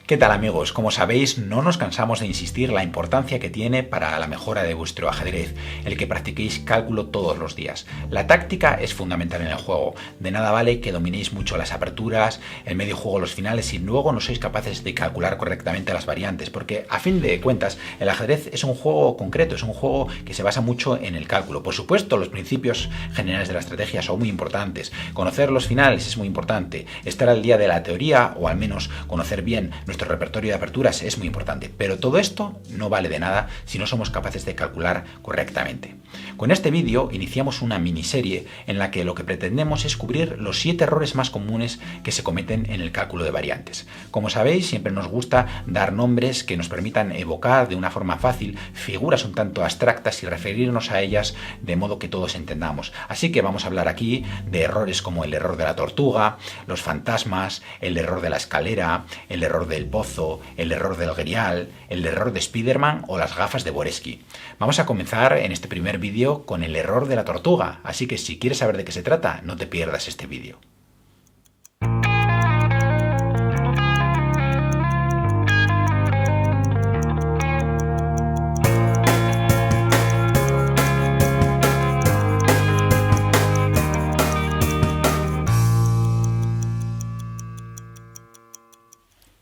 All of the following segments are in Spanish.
¿Qué tal amigos? Como sabéis, no nos cansamos de insistir la importancia que tiene para la mejora de vuestro ajedrez, el que practiquéis cálculo todos los días. La táctica es fundamental en el juego. De nada vale que dominéis mucho las aperturas, el medio juego, los finales, si luego no sois capaces de calcular correctamente las variantes, porque a fin de cuentas el ajedrez es un juego concreto, es un juego que se basa mucho en el cálculo. Por supuesto, los principios generales de la estrategia son muy importantes, conocer los finales es muy importante, estar al día de la teoría o al menos conocer bien nuestro repertorio de aperturas es muy importante, pero todo esto no vale de nada si no somos capaces de calcular correctamente. Con este vídeo iniciamos una miniserie en la que lo que pretendemos es cubrir los 7 errores más comunes que se cometen en el cálculo de variantes. Como sabéis, siempre nos gusta dar nombres que nos permitan evocar de una forma fácil figuras un tanto abstractas y referirnos a ellas de modo que todos entendamos. Así que vamos a hablar aquí de errores como el error de la tortuga, los fantasmas, el error de la escalera, el error del pozo, el error del grial, el error de Spiderman o las gafas de Boresky. Vamos a comenzar en este primer vídeo con el error de la tortuga, así que si quieres saber de qué se trata, no te pierdas este vídeo.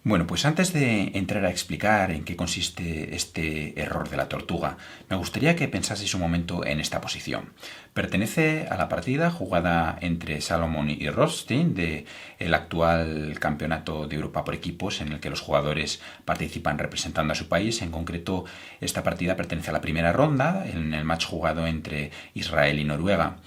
Bueno, pues antes de entrar a explicar en qué consiste este error de la tortuga, me gustaría que pensaseis un momento en esta posición. Pertenece a la partida jugada entre Salomón y Rothstein del actual campeonato de Europa por equipos, en el que los jugadores participan representando a su país. En concreto, esta partida pertenece a la primera ronda, en el match jugado entre Israel y Noruega.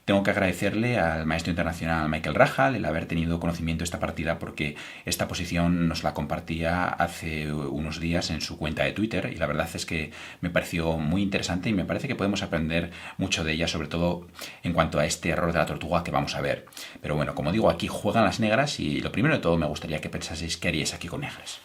Tengo que agradecerle al maestro internacional Michael Rahal el haber tenido conocimiento de esta partida, porque esta posición nos la compartía hace unos días en su cuenta de Twitter y la verdad es que me pareció muy interesante y me parece que podemos aprender mucho de ella, sobre todo en cuanto a este error de la tortuga que vamos a ver. Pero bueno, como digo, aquí juegan las negras y lo primero de todo me gustaría que pensaseis qué haríais aquí con negras.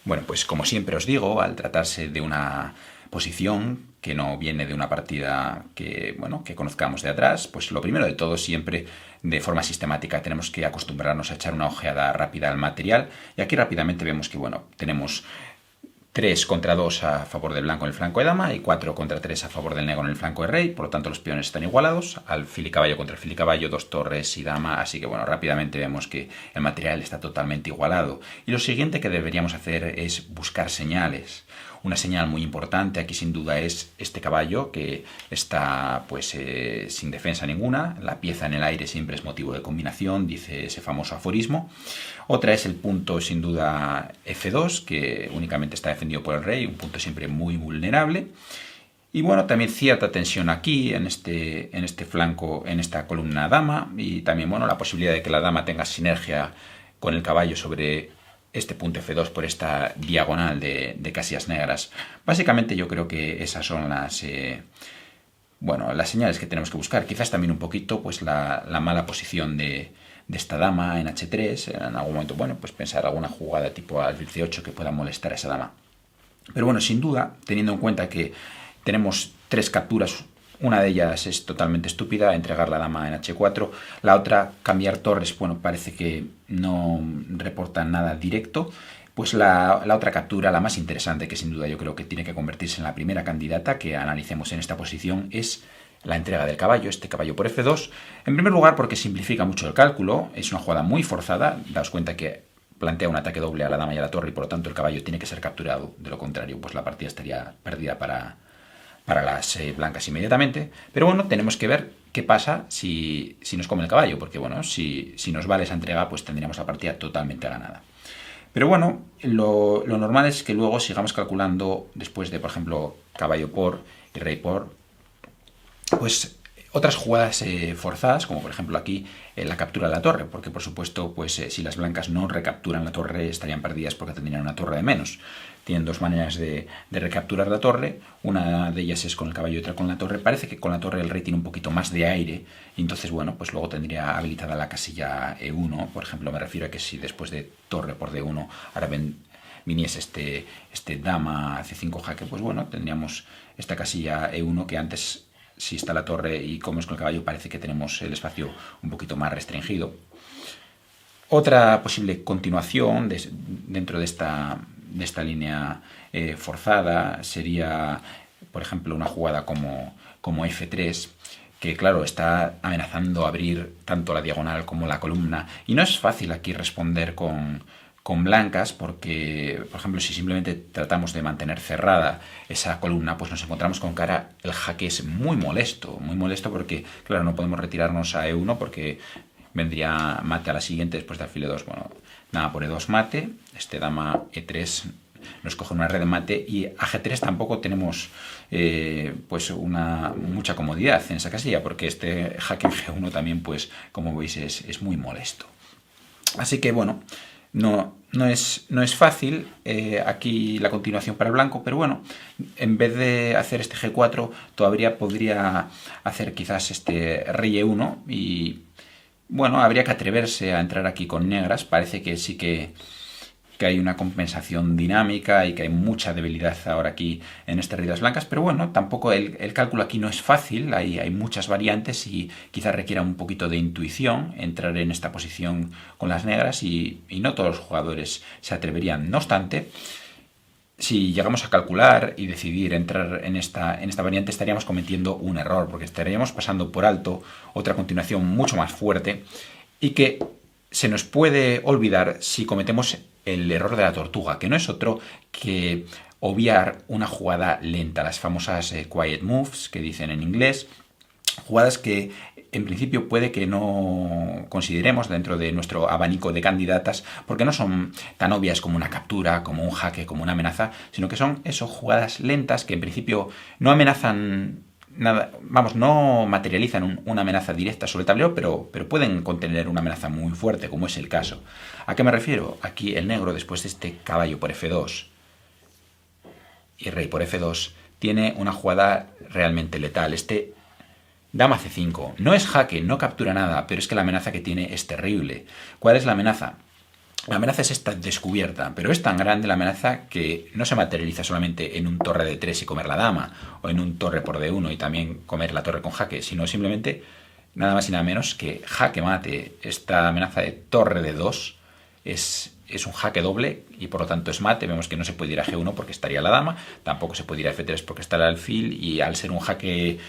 Bueno, pues como siempre os digo, al tratarse de una posición que no viene de una partida que conozcamos de atrás, pues lo primero de todo, siempre de forma sistemática tenemos que acostumbrarnos a echar una ojeada rápida al material, y aquí rápidamente vemos que tenemos 3 contra 2 a favor del blanco en el flanco de dama y 4 contra 3 a favor del negro en el flanco de rey, por lo tanto los peones están igualados, alfil y caballo contra alfil y caballo, 2 torres y dama, así que rápidamente vemos que el material está totalmente igualado. Y lo siguiente que deberíamos hacer es buscar señales. Una señal muy importante aquí sin duda es este caballo que está sin defensa ninguna, la pieza en el aire siempre es motivo de combinación, dice ese famoso aforismo. Otra es el punto sin duda F2, que únicamente está defendido por el rey, un punto siempre muy vulnerable. Y también cierta tensión aquí, en este flanco, en esta columna dama, y también la posibilidad de que la dama tenga sinergia con el caballo sobre este punto F2 por esta diagonal de casillas negras. Básicamente yo creo que esas son las señales que tenemos que buscar. Quizás también un poquito la mala posición de esta dama en H3, en algún momento, pensar alguna jugada tipo alfil C8 que pueda molestar a esa dama. Pero sin duda, teniendo en cuenta que tenemos 3 capturas, una de ellas es totalmente estúpida, entregar la dama en H4, la otra, cambiar torres, parece que no reporta nada directo. Pues la otra captura, la más interesante, que sin duda yo creo que tiene que convertirse en la primera candidata que analicemos en esta posición, es la entrega del caballo, este caballo por F2. En primer lugar porque simplifica mucho el cálculo, es una jugada muy forzada, daos cuenta que plantea un ataque doble a la dama y a la torre y por lo tanto el caballo tiene que ser capturado, de lo contrario la partida estaría perdida para las blancas inmediatamente. Pero tenemos que ver qué pasa si nos come el caballo, porque si nos vale esa entrega pues tendríamos la partida totalmente ganada. Pero lo normal es que luego sigamos calculando después de, por ejemplo, caballo por y rey por, otras jugadas forzadas, como por ejemplo aquí la captura de la torre, porque por supuesto si las blancas no recapturan la torre estarían perdidas porque tendrían una torre de menos. Tienen 2 maneras de recapturar la torre, una de ellas es con el caballo y otra con la torre. Parece que con la torre el rey tiene un poquito más de aire y entonces luego tendría habilitada la casilla E1, por ejemplo. Me refiero a que si después de torre por D1 ahora viniese este dama C5 jaque, tendríamos esta casilla E1 que antes si está la torre y como es con el caballo, parece que tenemos el espacio un poquito más restringido. Otra posible continuación dentro de esta línea forzada sería, por ejemplo, una jugada como F3, que claro, está amenazando abrir tanto la diagonal como la columna. Y no es fácil aquí responder con blancas, porque, por ejemplo, si simplemente tratamos de mantener cerrada esa columna, pues nos encontramos con que ahora el jaque es muy molesto porque, claro, no podemos retirarnos a E1 porque vendría mate a la siguiente después de alfil E2. Bueno, nada, por E2 mate, dama E3 nos coge una red de mate, y a G3 tampoco tenemos pues mucha comodidad en esa casilla, porque este jaque en G1 también, pues como veis, es muy molesto. Así que bueno, no es fácil aquí la continuación para el blanco, pero bueno, en vez de hacer este G4, todavía podría hacer quizás este rey E1, y bueno, habría que atreverse a entrar aquí con negras. Parece que sí que hay una compensación dinámica y que hay mucha debilidad ahora aquí en este rey de las blancas, pero bueno, tampoco el cálculo aquí no es fácil, hay muchas variantes y quizás requiera un poquito de intuición entrar en esta posición con las negras, y no todos los jugadores se atreverían. No obstante, si llegamos a calcular y decidir entrar en esta variante, estaríamos cometiendo un error, porque estaríamos pasando por alto otra continuación mucho más fuerte y que se nos puede olvidar si cometemos el error de la tortuga, que no es otro que obviar una jugada lenta, las famosas quiet moves que dicen en inglés, jugadas que en principio puede que no consideremos dentro de nuestro abanico de candidatas, porque no son tan obvias como una captura, como un jaque, como una amenaza, sino que son jugadas lentas que en principio no amenazan nada, vamos, no materializan una amenaza directa sobre el tablero, pero pueden contener una amenaza muy fuerte, como es el caso. ¿A qué me refiero? Aquí el negro, después de este caballo por F2 y rey por F2, tiene una jugada realmente letal. Dama C5. No es jaque, no captura nada, pero es que la amenaza que tiene es terrible. ¿Cuál es la amenaza? La amenaza es esta descubierta, pero es tan grande la amenaza que no se materializa solamente en un torre de 3 y comer la dama, o en un torre por D1 y también comer la torre con jaque, sino simplemente nada más y nada menos que jaque mate. Esta amenaza de torre de 2 es un jaque doble y por lo tanto es mate. Vemos que no se puede ir a G1 porque estaría la dama, tampoco se puede ir a F3 porque está el alfil, y al ser un jaque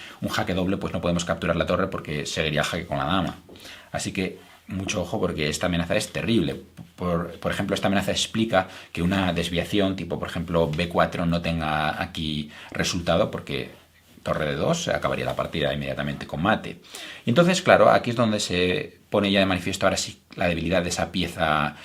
doble, pues no podemos capturar la torre porque seguiría jaque con la dama. Así que mucho ojo, porque esta amenaza es terrible. Por ejemplo, esta amenaza explica que una desviación tipo, por ejemplo, B4 no tenga aquí resultado, porque torre de 2 acabaría la partida inmediatamente con mate. Y entonces, claro, aquí es donde se pone ya de manifiesto ahora sí la debilidad de esa pieza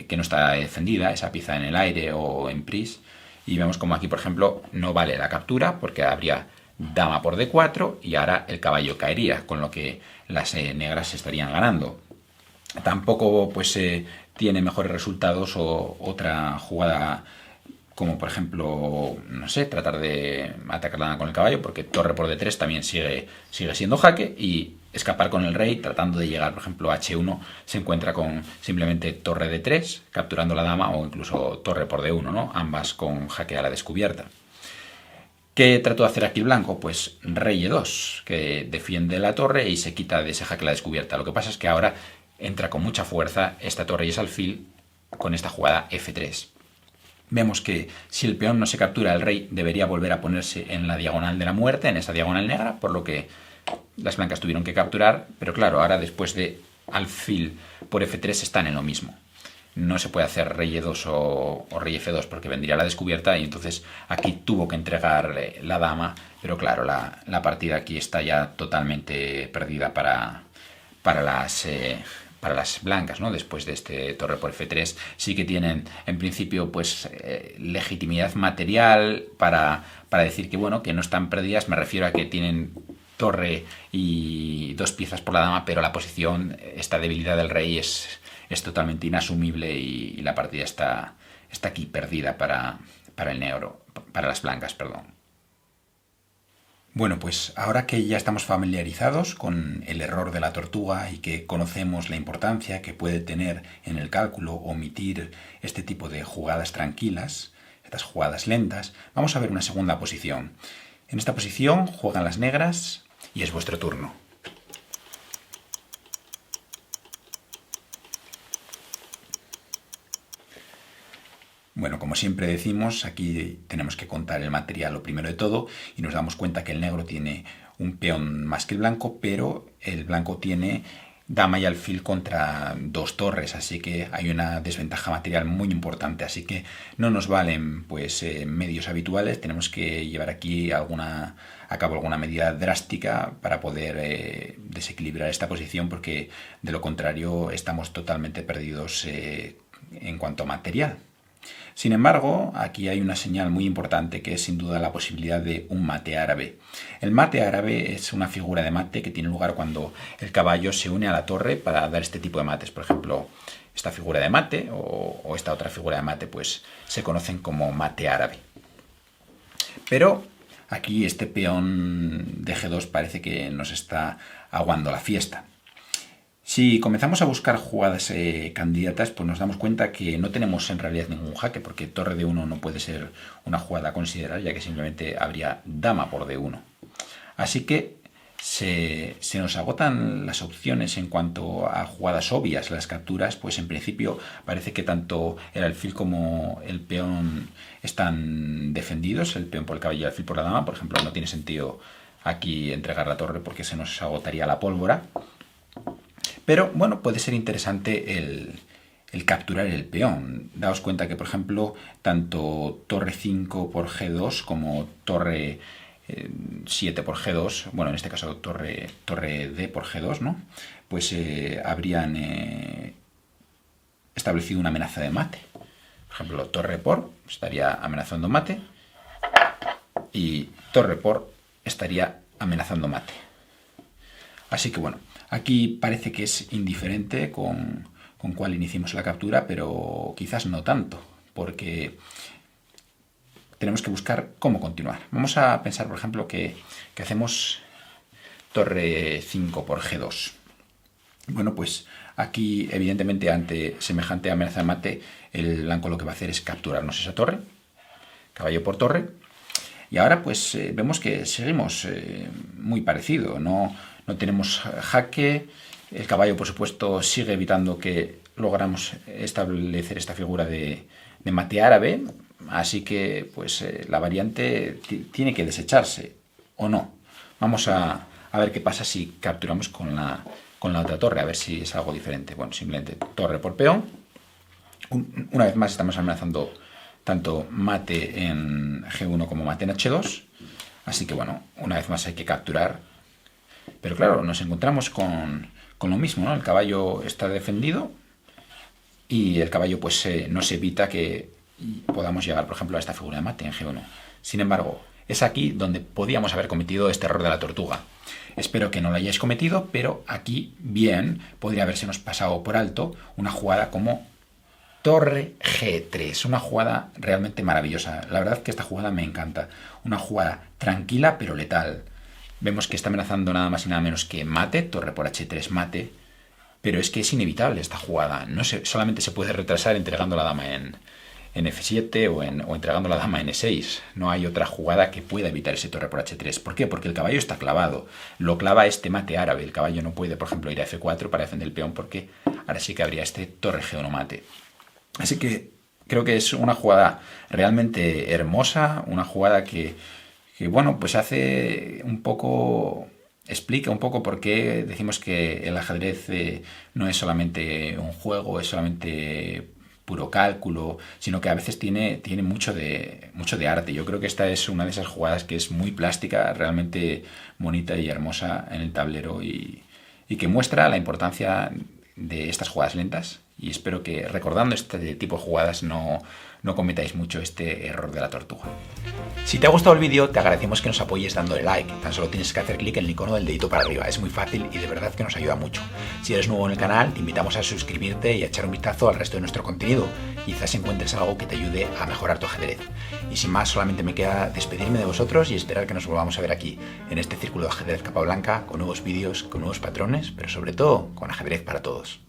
que no está defendida, esa pieza en el aire o en prise. Y vemos como aquí, por ejemplo, no vale la captura porque habría dama por D4 y ahora el caballo caería, con lo que las negras estarían ganando. Tampoco pues tiene mejores resultados o otra jugada como por ejemplo, no sé, tratar de atacar la dama con el caballo, porque torre por D3 también sigue siendo jaque, y escapar con el rey tratando de llegar, por ejemplo, a H1 se encuentra con simplemente torre D3 capturando la dama, o incluso torre por D1, ¿no? Ambas con jaque a la descubierta. ¿Qué trató de hacer aquí el blanco? Pues rey E2, que defiende la torre y se quita de ese jaque a la descubierta. Lo que pasa es que ahora entra con mucha fuerza esta torre y es alfil con esta jugada F3. Vemos que si el peón no se captura, el rey debería volver a ponerse en la diagonal de la muerte, en esa diagonal negra, por lo que las blancas tuvieron que capturar, pero claro, ahora después de alfil por F3 están en lo mismo. No se puede hacer rey E2 o rey F2 porque vendría la descubierta, y entonces aquí tuvo que entregar la dama, pero claro, la partida aquí está ya totalmente perdida para las blancas, ¿no? Después de este torre por F3 sí que tienen en principio pues legitimidad material para decir que bueno, que no están perdidas. Me refiero a que tienen torre y dos piezas por la dama, pero la posición, esta debilidad del rey es totalmente inasumible, y la partida está aquí perdida para el negro, para las blancas, perdón. Bueno, pues ahora que ya estamos familiarizados con el error de la tortuga y que conocemos la importancia que puede tener en el cálculo omitir este tipo de jugadas tranquilas, estas jugadas lentas, vamos a ver una segunda posición. En esta posición juegan las negras y es vuestro turno. Bueno, como siempre decimos, aquí tenemos que contar el material lo primero de todo y nos damos cuenta que el negro tiene un peón más que el blanco, pero el blanco tiene dama y alfil contra 2 torres, así que hay una desventaja material muy importante, así que no nos valen pues medios habituales, tenemos que llevar aquí a cabo alguna medida drástica para poder desequilibrar esta posición, porque de lo contrario estamos totalmente perdidos en cuanto a material. Sin embargo, aquí hay una señal muy importante que es sin duda la posibilidad de un mate árabe. El mate árabe es una figura de mate que tiene lugar cuando el caballo se une a la torre para dar este tipo de mates. Por ejemplo, esta figura de mate o esta otra figura de mate pues se conocen como mate árabe. Pero aquí este peón de G2 parece que nos está aguando la fiesta. Si comenzamos a buscar jugadas candidatas, pues nos damos cuenta que no tenemos en realidad ningún jaque, porque torre de 1 no puede ser una jugada a considerar, ya que simplemente habría dama por D1. Así que se nos agotan las opciones en cuanto a jugadas obvias, las capturas, pues en principio parece que tanto el alfil como el peón están defendidos, el peón por el caballo y el alfil por la dama. Por ejemplo, no tiene sentido aquí entregar la torre porque se nos agotaría la pólvora. Pero bueno, puede ser interesante el capturar el peón. Daos cuenta que, por ejemplo, tanto torre 5 por G2 como torre 7 por G2, bueno, en este caso torre D por G2, ¿no? Pues habrían establecido una amenaza de mate. Por ejemplo, torre por estaría amenazando mate y torre por estaría amenazando mate. Así que bueno, aquí parece que es indiferente con cuál iniciemos la captura, pero quizás no tanto, porque tenemos que buscar cómo continuar. Vamos a pensar, por ejemplo, que hacemos torre 5 por G2. Bueno, pues aquí, evidentemente, ante semejante amenaza de mate, el blanco lo que va a hacer es capturarnos esa torre, caballo por torre. Y ahora pues vemos que seguimos muy parecido, no tenemos jaque, el caballo por supuesto sigue evitando que logramos establecer esta figura de mate árabe, así que pues la variante tiene que desecharse, o no. Vamos a ver qué pasa si capturamos con la otra torre, a ver si es algo diferente. Bueno, simplemente torre por peón. Una vez más estamos amenazando tanto mate en G1 como mate en H2, así que bueno, una vez más hay que capturar. Pero claro, nos encontramos con lo mismo, ¿no? El caballo está defendido y el caballo pues nos evita que podamos llegar, por ejemplo, a esta figura de mate en G1. Sin embargo, es aquí donde podíamos haber cometido este error de la tortuga. Espero que no lo hayáis cometido, pero aquí bien podría habérsenos pasado por alto una jugada como torre G3, una jugada realmente maravillosa. La verdad que esta jugada me encanta. Una jugada tranquila pero letal. Vemos que está amenazando nada más y nada menos que mate, torre por H3 mate, pero es que es inevitable esta jugada. Solamente se puede retrasar entregando la dama en F7 o entregando la dama en E6. No hay otra jugada que pueda evitar ese torre por H3. ¿Por qué? Porque el caballo está clavado. Lo clava este mate árabe. El caballo no puede, por ejemplo, ir a F4 para defender el peón, porque ahora sí que habría este torre G1 mate. Así que creo que es una jugada realmente hermosa, una jugada que bueno, pues hace un poco, explica un poco por qué decimos que el ajedrez no es solamente un juego, es solamente puro cálculo, sino que a veces tiene mucho de arte. Yo creo que esta es una de esas jugadas que es muy plástica, realmente bonita y hermosa en el tablero y que muestra la importancia de estas jugadas lentas, y espero que recordando este tipo de jugadas no cometáis mucho este error de la tortuga. Si te ha gustado el vídeo, te agradecemos que nos apoyes dándole like. Tan solo tienes que hacer clic en el icono del dedito para arriba. Es muy fácil y de verdad que nos ayuda mucho. Si eres nuevo en el canal, te invitamos a suscribirte y a echar un vistazo al resto de nuestro contenido. Quizás encuentres algo que te ayude a mejorar tu ajedrez. Y sin más, solamente me queda despedirme de vosotros y esperar que nos volvamos a ver aquí, en este círculo de ajedrez capa blanca, con nuevos vídeos, con nuevos patrones, pero sobre todo con ajedrez para todos.